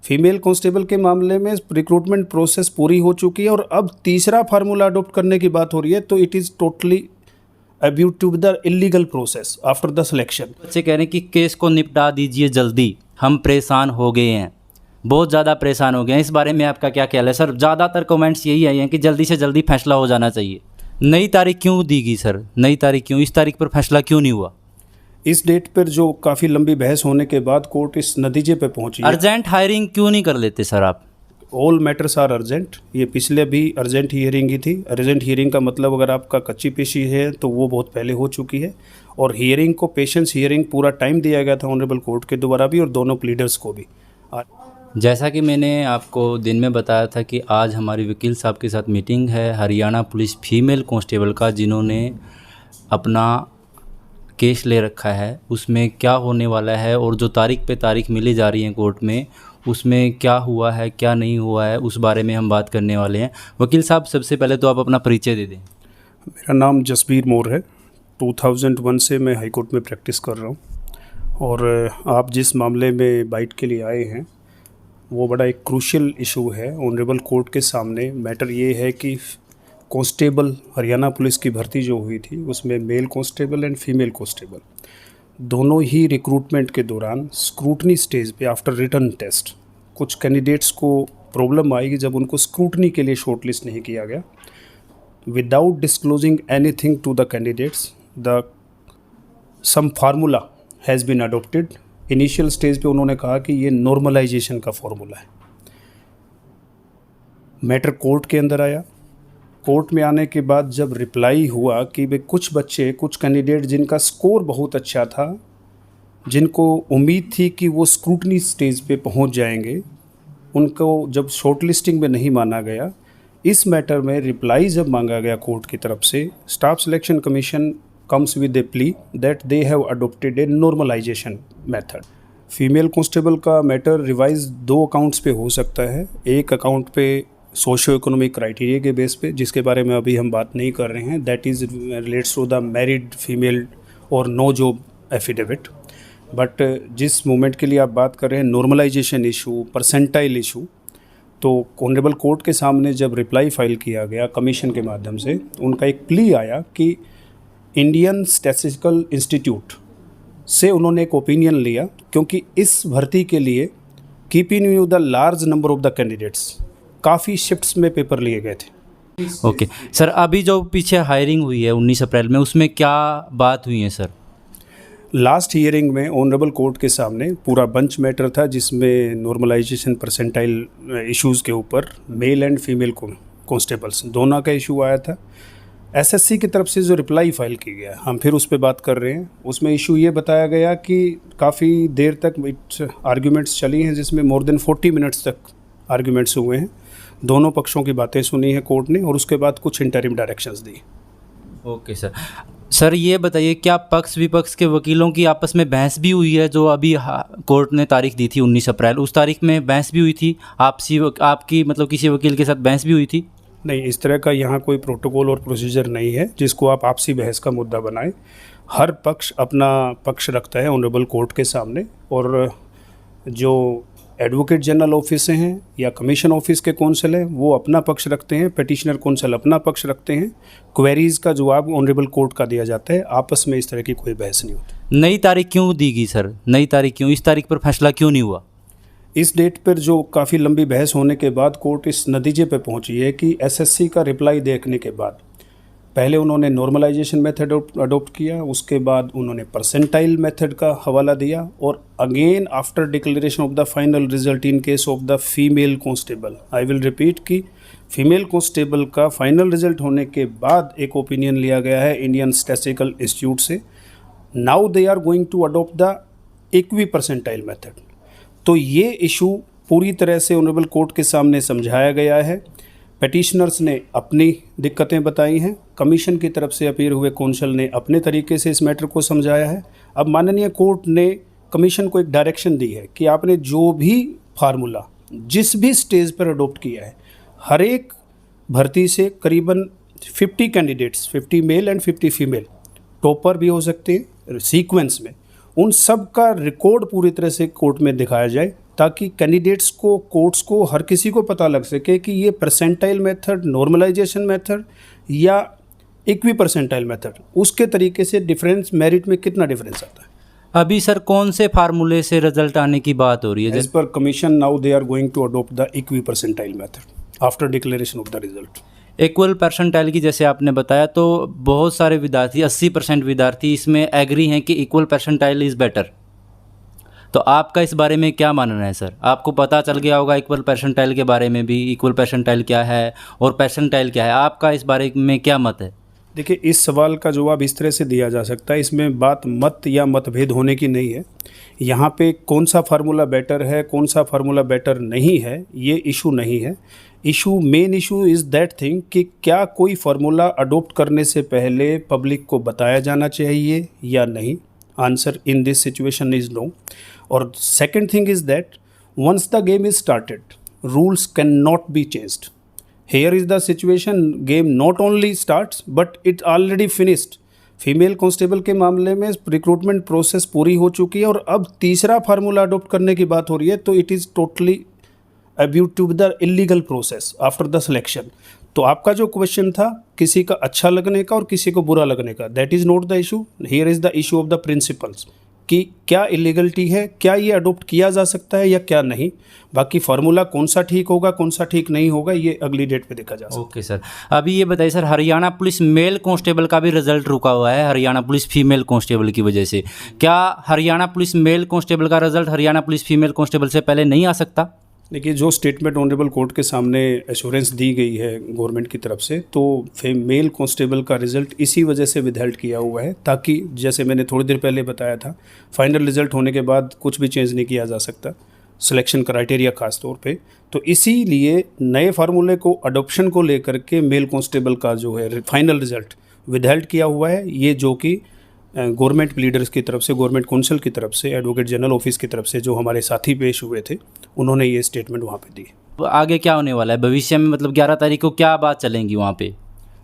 Female constable के मामले में रिक्रूटमेंट प्रोसेस पूरी हो चुकी है और अब तीसरा फार्मूला अडॉप्ट करने की बात हो रही है, तो it is totally about to the illegal process after the selection. बच्चे कह रहे हैं कि केस को निपटा दीजिए जल्दी, हम परेशान हो गए हैं, बहुत ज़्यादा परेशान हो गए हैं। इस बारे में आपका क्या ख्याल है सर? ज़्यादातर कमेंट्स यही आए हैं कि जल्दी से जल्दी फैसला हो जाना चाहिए। नई तारीख क्यों दी गई सर? नई तारीख क्यों? इस तारीख पर फैसला क्यों नहीं हुआ? इस डेट पर जो काफ़ी लंबी बहस होने के बाद कोर्ट इस नतीजे पे पहुंची है। अर्जेंट हायरिंग क्यों नहीं कर लेते सर आप? All matters are urgent. ये पिछले भी अर्जेंट हियरिंग ही थी। अर्जेंट हियरिंग का मतलब अगर आपका कच्ची पेशी है तो वो बहुत पहले हो चुकी है, और हियरिंग को पेशेंस हियरिंग पूरा टाइम दिया गया था ऑनरेबल कोर्ट के द्वारा भी और दोनों प्लीडर्स को भी। जैसा कि मैंने आपको दिन में बताया था कि आज हमारी वकील साहब के साथ मीटिंग है हरियाणा पुलिस फीमेल कांस्टेबल का, जिन्होंने अपना केस ले रखा है, उसमें क्या होने वाला है और जो तारीख पे तारीख मिली जा रही है कोर्ट में, उसमें क्या हुआ है क्या नहीं हुआ है, उस बारे में हम बात करने वाले हैं। वकील साहब, सबसे पहले तो आप अपना परिचय दे दें। मेरा नाम जसबीर मोर है। 2001 से मैं हाई कोर्ट में प्रैक्टिस कर रहा हूँ, और आप जिस मामले में बाइट के लिए आए हैं वो बड़ा एक क्रूशियल इशू है ऑनरेबल कोर्ट के सामने। मैटर ये है कि कांस्टेबल हरियाणा पुलिस की भर्ती जो हुई थी उसमें mail constable and female constable दोनों ही रिक्रूटमेंट के दौरान स्क्रूटनी स्टेज पे आफ्टर रिटन टेस्ट कुछ कैंडिडेट्स को प्रॉब्लम आएगी जब उनको स्क्रूटनी के लिए शॉर्टलिस्ट नहीं किया गया। Without disclosing anything to the candidates, the sum formula has been adopted. Initial stage पे उन्होंने कहा कि ये नॉर्मलाइजेशन का फार्मूला है। मैटर कोर्ट के अंदर आया। कोर्ट में आने के बाद जब रिप्लाई हुआ कि वे कुछ बच्चे, कुछ कैंडिडेट जिनका स्कोर बहुत अच्छा था, जिनको उम्मीद थी कि वो स्क्रूटनी स्टेज पे पहुंच जाएंगे, उनको जब शॉर्टलिस्टिंग में नहीं माना गया। इस मैटर में रिप्लाई जब मांगा गया कोर्ट की तरफ से, staff selection commission comes with a plea that they have adopted a normalization method। Female constable का मैटर रिवाइज दो अकाउंट्स पे हो सकता है। एक अकाउंट पे सोशो इकोनॉमिक क्राइटेरिया के बेस पे, जिसके बारे में अभी हम बात नहीं कर रहे हैं, that is relates to the married female और नो जॉब एफिडेविट। बट जिस मूवमेंट के लिए आप बात कर रहे हैं, नॉर्मलाइजेशन इशू, परसेंटाइल इशू, तो ऑनरेबल कोर्ट के सामने जब रिप्लाई फाइल किया गया कमीशन के माध्यम से, उनका एक प्ली आया कि इंडियन स्टैटिस्टिकल इंस्टीट्यूट से उन्होंने एक ओपिनियन लिया, क्योंकि इस भर्ती के लिए keeping you the large number of the candidates, काफ़ी शिफ्ट्स में पेपर लिए गए थे। ओके सर, अभी जो पीछे हायरिंग हुई है 19 अप्रैल में, उसमें क्या बात हुई है सर? लास्ट हियरिंग में ऑनरेबल कोर्ट के सामने पूरा बंच मैटर था, जिसमें नॉर्मलाइजेशन परसेंटाइल इश्यूज़ के ऊपर मेल एंड फीमेल कांस्टेबल्स दोनों का इशू आया था। एसएससी की तरफ से जो रिप्लाई फाइल की गया, हम फिर उस पर बात कर रहे हैं। उसमें इशू ये बताया गया कि काफ़ी देर तक आर्ग्यूमेंट्स चली हैं, जिसमें मोर देन 40 मिनट्स तक आर्ग्यूमेंट्स हुए हैं। दोनों पक्षों की बातें सुनी है कोर्ट ने, और उसके बाद कुछ इंटरिम डायरेक्शंस दी। Okay sir. सर ये बताइए, क्या पक्ष विपक्ष के वकीलों की आपस में बहस भी हुई है? जो अभी कोर्ट ने तारीख दी थी 19 अप्रैल, उस तारीख में बहस भी हुई थी आपकी, मतलब किसी वकील के साथ बहस भी हुई थी? नहीं, इस तरह का यहाँ कोई प्रोटोकॉल और प्रोसीजर नहीं है जिसको आप आपसी बहस का मुद्दा बनाएं। हर पक्ष अपना पक्ष रखता है ऑनरेबल कोर्ट के सामने, और जो एडवोकेट जनरल ऑफिस हैं या कमीशन ऑफिस के कौंसल हैं वो अपना पक्ष रखते हैं, पिटिशनर कौंसल अपना पक्ष रखते हैं। क्वेरीज का जवाब ऑनरेबल कोर्ट का दिया जाता है। आपस में इस तरह की कोई बहस नहीं होती। नई तारीख क्यों दी गई सर? नई तारीख क्यों? इस तारीख पर फैसला क्यों नहीं हुआ? इस डेट पर जो काफ़ी लंबी बहस होने के बाद कोर्ट इस नतीजे पर पहुंची है कि एसएससी का रिप्लाई देखने के बाद पहले उन्होंने नॉर्मलाइजेशन मेथड अडॉप्ट किया, उसके बाद उन्होंने परसेंटाइल मेथड का हवाला दिया, और again after declaration of the final result in case of the female constable, I will repeat कि फीमेल कांस्टेबल का फाइनल रिजल्ट होने के बाद एक ओपिनियन लिया गया है इंडियन स्टैटिस्टिकल इंस्टीट्यूट से। Now they are going to adopt the equi percentile method. तो ये इशू पूरी तरह से ऑनरेबल कोर्ट के सामने समझाया गया है। पिटिशनर्स ने अपनी दिक्कतें बताई हैं, कमीशन की तरफ से अपीयर हुए कौंसल ने अपने तरीके से इस मैटर को समझाया है। अब माननीय कोर्ट ने कमीशन को एक डायरेक्शन दी है कि आपने जो भी फार्मूला जिस भी स्टेज पर अडॉप्ट किया है, हर एक भर्ती से करीबन 50 candidates, 50 male and 50 female, topper भी हो सकते हैं सीक्वेंस में, उन सब का रिकॉर्ड पूरी तरह से कोर्ट में दिखाया जाए, ताकि कैंडिडेट्स को, कोर्ट्स को, हर किसी को पता लग सके कि ये परसेंटाइल मेथड, नॉर्मलाइजेशन मेथड या इक्वी परसेंटाइल मेथड, उसके तरीके से डिफरेंस, मेरिट में कितना डिफरेंस आता है। अभी सर कौन से फार्मूले से रिजल्ट आने की बात हो रही है? As per commission now they are going to adopt the equi percentile method after declaration of the result. Equal percentile की जैसे आपने बताया, तो बहुत सारे विद्यार्थी 80% विद्यार्थी इसमें एग्री हैं कि इक्वल परसेंटाइल इज़ बेटर। तो आपका इस बारे में क्या मानना है सर? आपको पता चल गया होगा इक्वल परसेंटाइल के बारे में भी, इक्वल परसेंटाइल क्या है और परसेंटाइल क्या है, आपका इस बारे में क्या मत है? देखिए, इस सवाल का जवाब इस तरह से दिया जा सकता है, इसमें बात मत या मतभेद होने की नहीं है। यहाँ पे कौन सा फार्मूला बेटर है, कौन सा फार्मूला बेटर नहीं है, ये इशू नहीं है। Main issue is that thing कि क्या कोई फार्मूला अडोप्ट करने से पहले पब्लिक को बताया जाना चाहिए या नहीं। Answer in this situation is no. और second thing is that once the game is started, rules can not be changed. Here is the situation, game not only starts but it already finished। Female constable के मामले में recruitment process पूरी हो चुकी है और अब तीसरा फार्मूला अडोप्ट करने की बात हो रही है, तो it is totally about to the illegal process after the selection. तो आपका जो क्वेश्चन था किसी का अच्छा लगने का और किसी को बुरा लगने का, that is not the issue. Here is the issue of the principles कि क्या इलीगलिटी है, क्या ये अडोप्ट किया जा सकता है या क्या नहीं। बाकी फार्मूला कौन सा ठीक होगा, कौन सा ठीक नहीं होगा, ये अगली डेट पे देखा जा सकता है। ओके सर, अभी ये बताइए sir, Haryana police mail constable का भी रिजल्ट रुका हुआ है हरियाणा पुलिस फीमेल कांस्टेबल की वजह से। क्या हरियाणा पुलिस मेल कांस्टेबल का result Haryana police female constable से पहले नहीं आ सकता? देखिए, जो स्टेटमेंट ऑनरेबल कोर्ट के सामने एश्योरेंस दी गई है गवर्नमेंट की तरफ से, तो मेल कांस्टेबल का रिज़ल्ट इसी वजह से विदहेल्ड किया हुआ है, ताकि जैसे मैंने थोड़ी देर पहले बताया था, फाइनल रिज़ल्ट होने के बाद कुछ भी चेंज नहीं किया जा सकता, सिलेक्शन क्राइटेरिया खास तौर पे। तो इसीलिए नए फार्मूले को, अडोप्शन को लेकर के मेल कांस्टेबल का जो है फाइनल रिज़ल्ट विदहेल्ड किया हुआ है। ये जो कि गवर्नमेंट लीडर्स की तरफ से, गवर्नमेंट काउंसिल की तरफ से, एडवोकेट जनरल ऑफिस की तरफ से जो हमारे साथी पेश हुए थे, उन्होंने ये स्टेटमेंट वहाँ पे दी। तो आगे क्या होने वाला है भविष्य में, मतलब 11 तारीख को क्या बात चलेंगी वहाँ पे?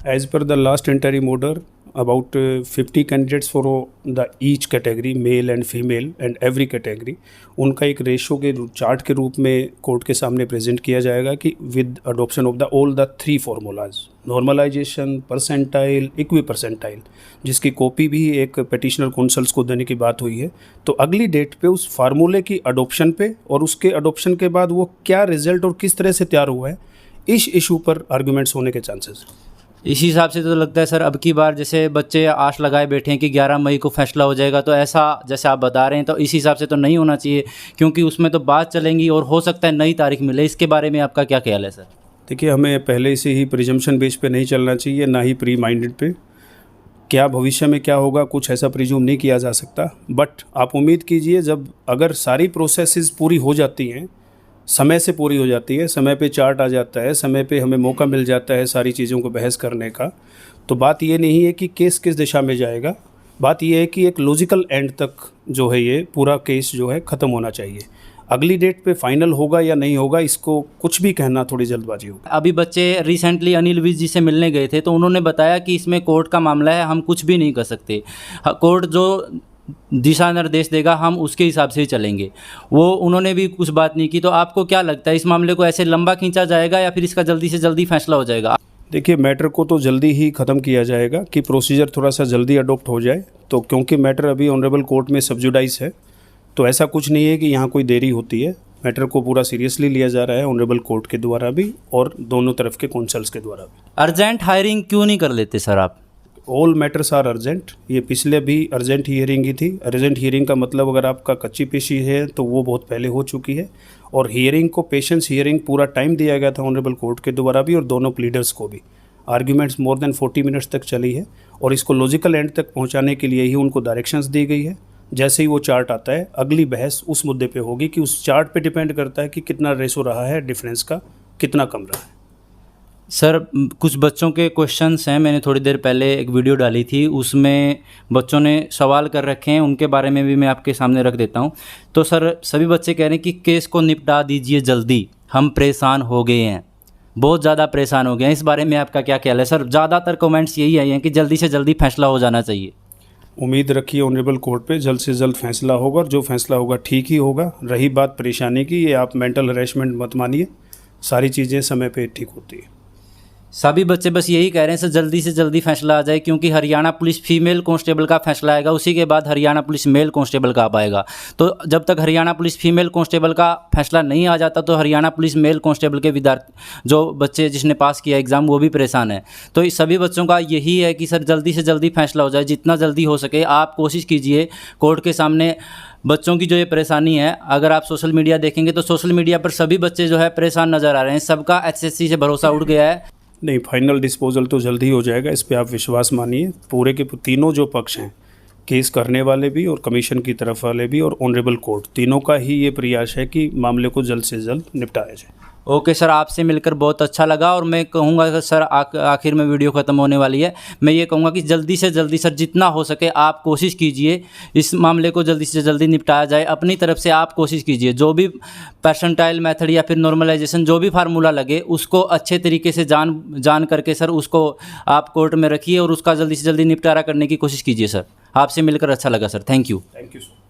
As per the last interim order, about 50 candidates for the each category, male and female and every category, उनका एक रेशो के चार्ट के रूप में कोर्ट के सामने प्रेजेंट किया जाएगा कि with adoption of the all the 3 formulas, normalisation, percentile, equi percentile, जिसकी कॉपी भी एक पिटिशनर कौंसल्स को देने की बात हुई है। तो अगली डेट पे उस फार्मूले की अडोप्शन पे और उसके अडोप्शन के बाद वो क्या रिजल्ट और किस तरह से तैयार हुआ है, इस इशू पर आर्गूमेंट्स होने के चांसेस। इस हिसाब से तो लगता है सर अब की बार जैसे बच्चे आश लगाए बैठे हैं कि 11 मई को फैसला हो जाएगा, तो ऐसा जैसे आप बता रहे हैं तो इस हिसाब से तो नहीं होना चाहिए, क्योंकि उसमें तो बात चलेंगी और हो सकता है नई तारीख मिले। इसके बारे में आपका क्या ख्याल है सर? देखिए, हमें पहले से ही प्रिजम्पशन बेस पे नहीं चलना चाहिए, ना ही प्री माइंडेड पे। क्या भविष्य में क्या होगा कुछ ऐसा प्रिज्यूम नहीं किया जा सकता, बट आप उम्मीद कीजिए जब अगर सारी प्रोसेसेस पूरी हो जाती हैं, समय से पूरी हो जाती है, समय पे चार्ट आ जाता है, समय पे हमें मौका मिल जाता है सारी चीज़ों को बहस करने का, तो बात ये नहीं है कि केस किस दिशा में जाएगा, बात ये है कि एक लॉजिकल एंड तक जो है ये पूरा केस जो है ख़त्म होना चाहिए। अगली डेट पे फाइनल होगा या नहीं होगा, इसको कुछ भी कहना थोड़ी जल्दबाजी होगी। अभी बच्चे रिसेंटली अनिल विज जी से मिलने गए थे, तो उन्होंने बताया कि इसमें कोर्ट का मामला है, हम कुछ भी नहीं कर सकते, कोर्ट जो दिशा निर्देश देगा हम उसके हिसाब से ही चलेंगे। वो उन्होंने भी कुछ बात नहीं की। तो आपको क्या लगता है इस मामले को ऐसे लंबा खींचा जाएगा या फिर इसका जल्दी से जल्दी फैसला हो जाएगा? देखिए, मैटर को तो जल्दी ही ख़त्म किया जाएगा कि प्रोसीजर थोड़ा सा जल्दी अडोप्ट हो जाए, तो क्योंकि मैटर अभी ऑनरेबल कोर्ट में सब्जुडाइज है, तो ऐसा कुछ नहीं है कि यहाँ कोई देरी होती है। मैटर को पूरा सीरियसली लिया जा रहा है ऑनरेबल कोर्ट के द्वारा भी और दोनों तरफ के कौंसल्स के द्वारा भी। अर्जेंट हायरिंग क्यों नहीं कर लेते सर आप? All matters are urgent. ये पिछले भी अर्जेंट हियरिंग ही थी। अर्जेंट हियरिंग का मतलब अगर आपका कच्ची पेशी है तो वो बहुत पहले हो चुकी है, और हियरिंग को पेशेंस हियरिंग पूरा टाइम दिया गया था ऑनरेबल कोर्ट के द्वारा भी और दोनों प्लीडर्स को भी। आर्ग्यूमेंट्स मोर देन 40 मिनट्स तक चली है और इसको लॉजिकल एंड तक पहुंचाने के लिए ही उनको डायरेक्शंस दी गई है। जैसे ही वो चार्ट आता है अगली बहस उस मुद्दे पे होगी कि उस चार्ट पे डिपेंड करता है कि कितना रेशो रहा है, डिफरेंस का कितना कम रहा है। सर कुछ बच्चों के क्वेश्चंस हैं, मैंने थोड़ी देर पहले एक वीडियो डाली थी, उसमें बच्चों ने सवाल कर रखे हैं, उनके बारे में भी मैं आपके सामने रख देता हूं। तो सर सभी बच्चे कह रहे हैं कि केस को निपटा दीजिए जल्दी, हम परेशान हो गए हैं, बहुत ज़्यादा परेशान हो गए हैं। इस बारे में आपका क्या ख्याल है सर? ज़्यादातर कमेंट्स यही आए हैं कि जल्दी से जल्दी फैसला हो जाना चाहिए। उम्मीद रखिए ऑनरेबल कोर्ट पे जल्द से जल्द फैसला होगा, और जो फैसला होगा ठीक ही होगा। रही बात परेशानी की, ये आप मेंटल हरेसमेंट मत मानिए, सारी चीज़ें समय पे ठीक होती है। सभी बच्चे बस यही कह रहे हैं सर जल्दी से जल्दी फैसला आ जाए, क्योंकि हरियाणा पुलिस फीमेल कांस्टेबल का फैसला आएगा, उसी के बाद हरियाणा पुलिस मेल कांस्टेबल का अब आएगा। तो जब तक हरियाणा पुलिस फीमेल कांस्टेबल का फैसला नहीं आ जाता तो हरियाणा पुलिस मेल कांस्टेबल के विद्यार्थी जो बच्चे जिसने पास किया एग्ज़ाम वो भी परेशान है। तो इस सभी बच्चों का यही है कि सर जल्दी से जल्दी फैसला हो जाए, जितना जल्दी हो सके आप कोशिश कीजिए कोर्ट के सामने। बच्चों की जो ये परेशानी है, अगर आप सोशल मीडिया देखेंगे तो सोशल मीडिया पर सभी बच्चे जो है परेशान नज़र आ रहे हैं, सबका एचएससी से भरोसा उठ गया है। नहीं, फाइनल डिस्पोजल तो जल्दी हो जाएगा, इस पे आप विश्वास मानिए। पूरे के तीनों जो पक्ष हैं, केस करने वाले भी और कमीशन की तरफ वाले भी और ऑनरेबल कोर्ट, तीनों का ही ये प्रयास है कि मामले को जल्द से जल्द निपटाया जाए। ओके सर, आपसे मिलकर बहुत अच्छा लगा। और मैं कहूँगा सर आखिर में वीडियो ख़त्म होने वाली है, मैं ये कहूँगा कि जल्दी से जल्दी सर जितना हो सके आप कोशिश कीजिए इस मामले को जल्दी से जल्दी निपटाया जाए। अपनी तरफ से आप कोशिश कीजिए, जो भी परसेंटाइल मेथड या फिर नॉर्मलाइजेशन जो भी फार्मूला लगे उसको अच्छे तरीके से जान करके सर उसको आप कोर्ट में रखिए और उसका जल्दी से जल्दी निपटारा करने की कोशिश कीजिए। सर आपसे मिलकर अच्छा लगा sir, thank you. Thank you sir.